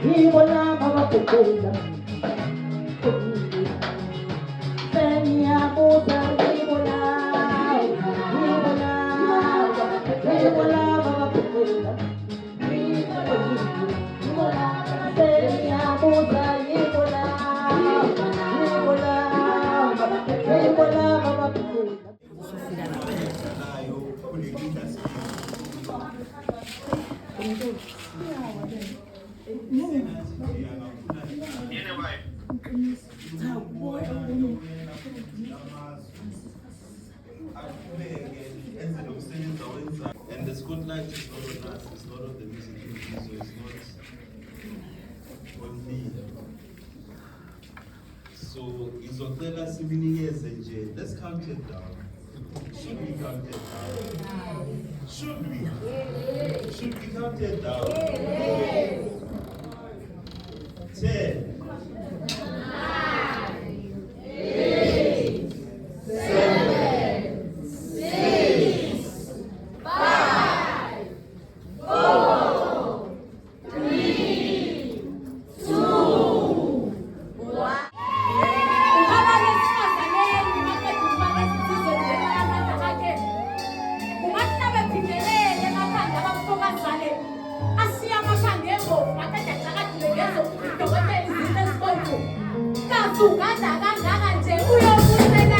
Ibola baba pekela. Senya musa ibola. Ibola. Ibola baba pekela. Ibola. Senya musa ibola. Ibola. Ibola baba pekela. And the spotlight is not on us, it's not on the music industry, so it's not on me. So izocela siminikeze nje. Let's count it down. Should we count it down? Should we? Should we count it down? 10. 主干打干打干节目又不在那。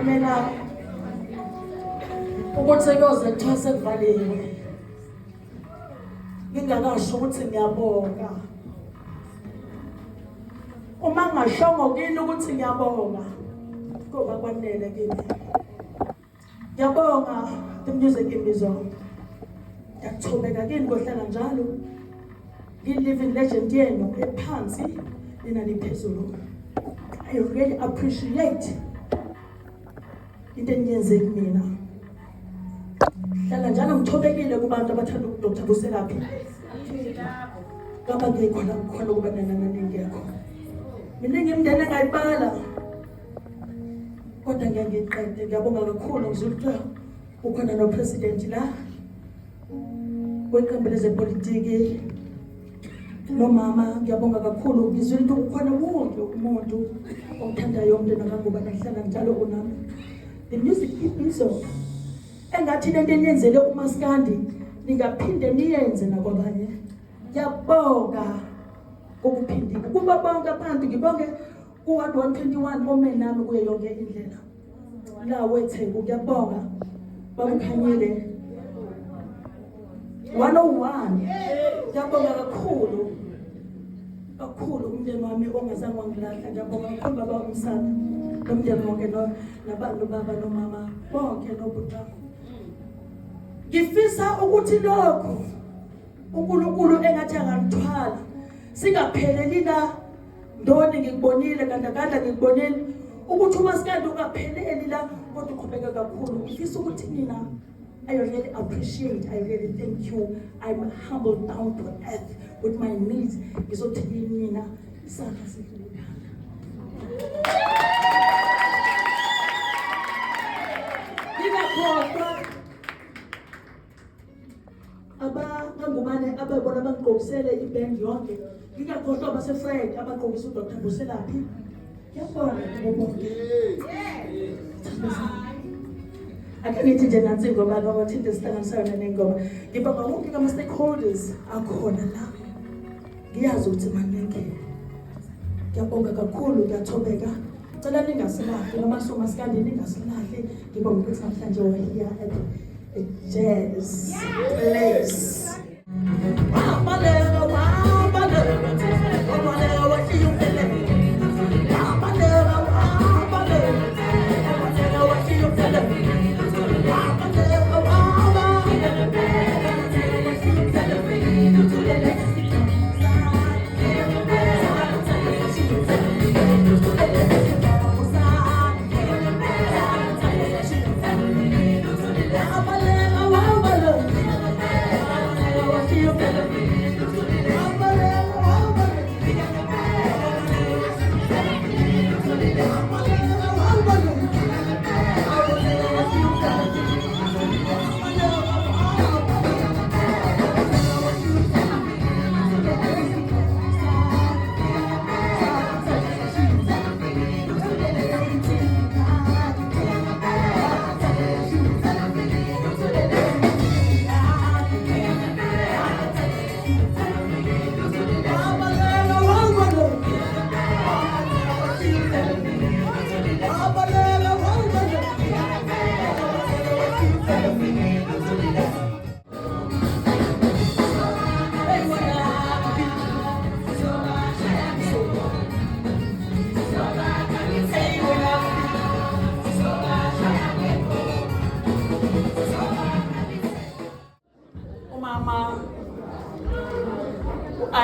Mina ukuthi kuyoze kuthiwa sekuvaliwe. Ngingakasho ukuthi ngiyabonga. Uma ngashongo kini ukuthi ngiyabonga, kuba kwanele kimi. Ngiyabonga the-music imizwa. Ngiyathobeka kini ngohlala njalo. Ngi-living legend yenu ephansi inani phezulu. I really appreciate into eniyenze kumina. Hlala njalo ngithobekile kubantu abathanda uDr. Buselaphi. Kaba ngikhona ukuba nanani ngekho. Mina ngimndene ngayibala. Kodwa ngiyayiqede ngiyabonga kakhulu ngizuluthe ukhona no president la. Weqembu lezepolitiki nomama ngiyabonga kakhulu ngizwile ukuthi ukhona wonke umuntu othandayo umndeni akaNguba nahlala njalo unami. The music imizwa engathi lento eniyenzele uMaskandi ningaphinde niyenze nakwabanye. Ngiyabonga ukuphindile kuba bonke abantu ngibonge ku-121 ome nami kuye yonke indlela la wethengu ngiyabonga babukhanyile 101 ngiyabonga kakhulu umndeni wami ongazange wangilahla. Ngiyabonga kakhulu baba uMsana nomndeni wonke nabantu baba nomama bonke nobhuta. Ngifisa ukuthi lokho uNkulunkulu engathi angangithwala singapheleli la ndoni ngikubonile kandakanda ngikubonile ukuthi uMaskandi ungapheleli la kodwa uqhubeka kakhulu. Ngifisa ukuthi mina I really appreciate, I really thank you. I'm humbled down to earth with my knees. Ngizothi mina isandla sikhulu. Ngiyakhohlwa abangubane ababona bangqokisele iband yonke. Ngiyakhohlwa baseFred abaqokisa uDr. Buselaphi. Ngiyabonga bonke. Ake ngithi nje nansi ngoba abathinte sihlanganisana nengoma. Ngibonga wonke ama-stakeholders akhona la. Ngiyazi ukuthi maningi. Ngiyabonga kakhulu, ngiyathobeka. Cela ningasilahli noma soMaskandi ningasilahli. Ngibonga ukuthi namhlanje we're here at Jazz Place.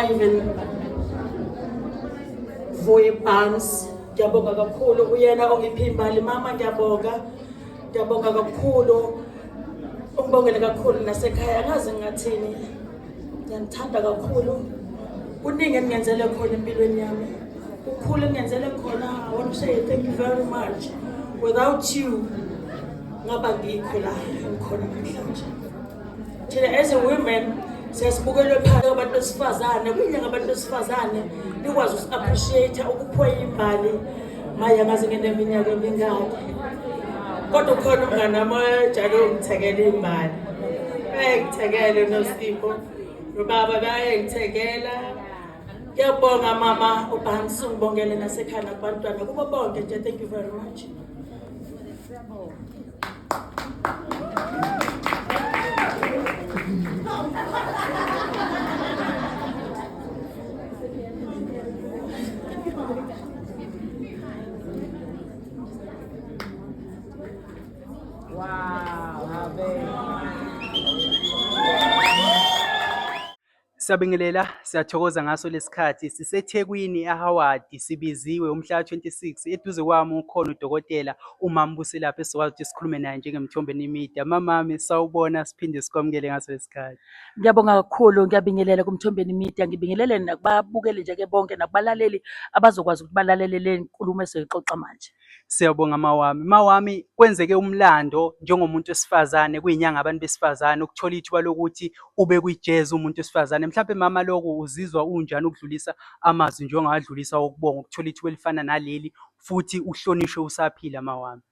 Ivan Voyebans, ngiyabonga kakhulu uyena ongiphe imbali. Mama ngiyabonga kakhulu. Ungibongele kakhulu nasekhaya angazi ngathini. Ngiyamthanda kakhulu. Kuningi engenzele khona empilweni yami. Kukhulu engenzele khona. I want to say thank you very much. Without you ngaba ngikho la ngikhona namhlanje. Thina as a women siyasibukela phakathi kwabantu besifazane kunye ngabantu besifazane nikwazi uku-appreciate ukuphiwa imbali maya ngaze ngineminyaka emingaki kodwa khona umngane wami ojalo ungithekela imbali bayangithekela noSipho nobaba bayangithekela. Ngiyabonga mama uBansi ungibongele nasekhaya nabantwana kubo bonke nje. Thank you very much. Siyabingelela, siyathokoza ngaso lesikhathi. SiseThekwini eHoward, sibiziwe umhla ka-26 eduze kwami ukhona udokotela uMambuselapha esizokwazi ukuthi sikhulume naye njengeMthombeni Media. Mamami, sawubona, siphinde sikwamukele ngaso lesikhathi. Ngiyabonga kakhulu, ngiyabingelela kuMthombeni Media, ngibingelele nakubabukeli nje-ke bonke nakubalaleli abazokwazi ukuthi balalele le nkulumo esizoyixoxa manje. Siyabonga mawami. Mawami, kwenzeke umlando njengomuntu wesifazane kuyinyanga abantu besifazane ukuthola ithuba lokuthi ube kwi-jazz umuntu wesifazane. Mhlawumbe mama lokho uzizwa unjani ukudlulisa amazwi njengowadlulisa ukubonga ukuthola ithuba elifana naleli futhi uhlonishwe usaphila mawami?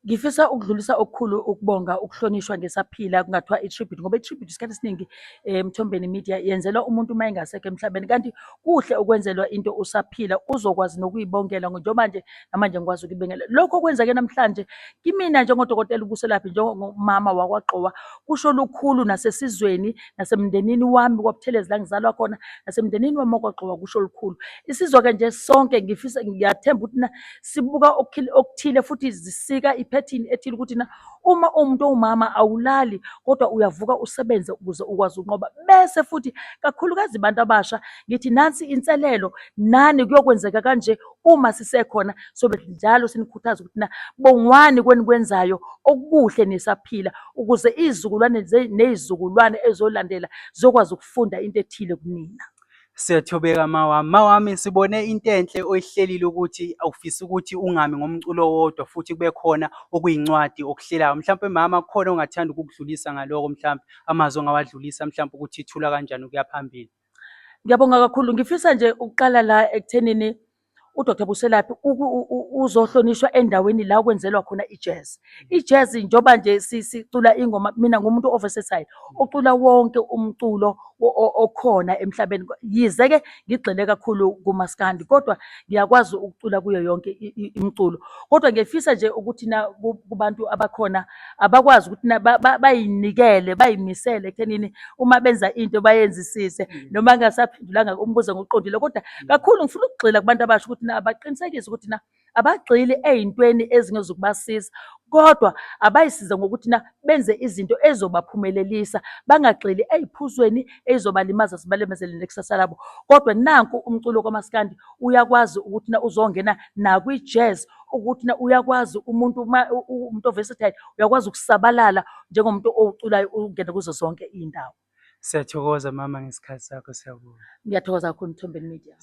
Ngifisa ukudlulisa okukhulu ukubonga ukuhlonishwa ngesaphila kungathiwa i-tribute, ngoba i-tribute isikhathi esiningi eMthombeni Media yenzelwa umuntu uma engasekho emhlabeni, kanti kuhle ukwenzelwa into usaphila uzokwazi nokuyibongela njengoba nje namanje ngikwazi ukuyibongela. Lokho okwenzeke namhlanje kimina njengodokotela uBuselaphi, njengomama wakwaGqowa, kusho lukhulu nasesizweni nasemndenini wami kwaButhelezi la ngizalwa khona, nasemndenini wami wakwaGqowa kusho lukhulu. Isizwe-ke nje sonke ngiyathemba ukuthi sibuka okuthile futhi zisika iphethini ethile ukuthi uma umuntu owumama awulali kodwa uyavuka usebenze ukuze ukwazi ukunqoba. Bese futhi kakhulukazi abantu abasha ngithi nansi inselelo, nani kuyokwenzeka kanje uma sisekhona, sobe njalo sinikhuthaza ukuthi bongwani kwenzayo okuhle nisaphila ukuze izizukulwane nezizukulwane ezolandela zokwazi ukufunda into ethile kunina. Siyathobeka mawami. Mawami, sibone into enhle oyihlelile ukuthi awufisi ukuthi ungami ngomculo wodwa futhi kube khona okuyincwadi okuhlelayo. Mhlawumbe mama kukhona ongathanda ukukudlulisa ngaloko, mhlawumbe amazwi ongawadlulisa mhlawumbe ukuthi ithula kanjani ukuya phambili. Ngiyabonga kakhulu. Ngifisa nje ukuqala la ekuthenini uDr. Buselaphi uzohlonishwa endaweni la okwenzelwa khona i-jazz. I-jazz njoba nje sicula ingoma, mina ngumuntu o-versatile, ocula wonke umculo okhona emhlabeni. Yize-ke ngigxile kakhulu kumaskandi kodwa ngiyakwazi ukucula kuyo yonke imculo. Kodwa ngiyafisa nje ukuthi kubantu abakhona abakwazi ukuthi bayinikele, bayimisele ekuthenini uma benza into bayenzisise noma ngasaphendulanga umbuzo ngokuqondile. Kodwa kakhulu ngifuna ukugxila kubantu abasha ukuthi abaqinisekise ukuthi abagxili ey'ntweni ezingezukubasiza, kodwa abayisize ngokuthi benze izinto ezobaphumelelisa, bangagxili ey'phuzweni ey'zobalimaza zibalimazele nekusasa labo. Kodwa nanku umculo kamaskandi uyakwazi ukuthi uzongena nakwi-jazz, ukuthi uyakwazi umuntu o-versatile uyakwazi ukusabalala njengomuntu owuculayo ungene kuzo zonke iy'ndawo. Siyathokoza mama ngesikhathi sakho, siyabonga. Ngiyathokoza kakhulu Mthombeni Media.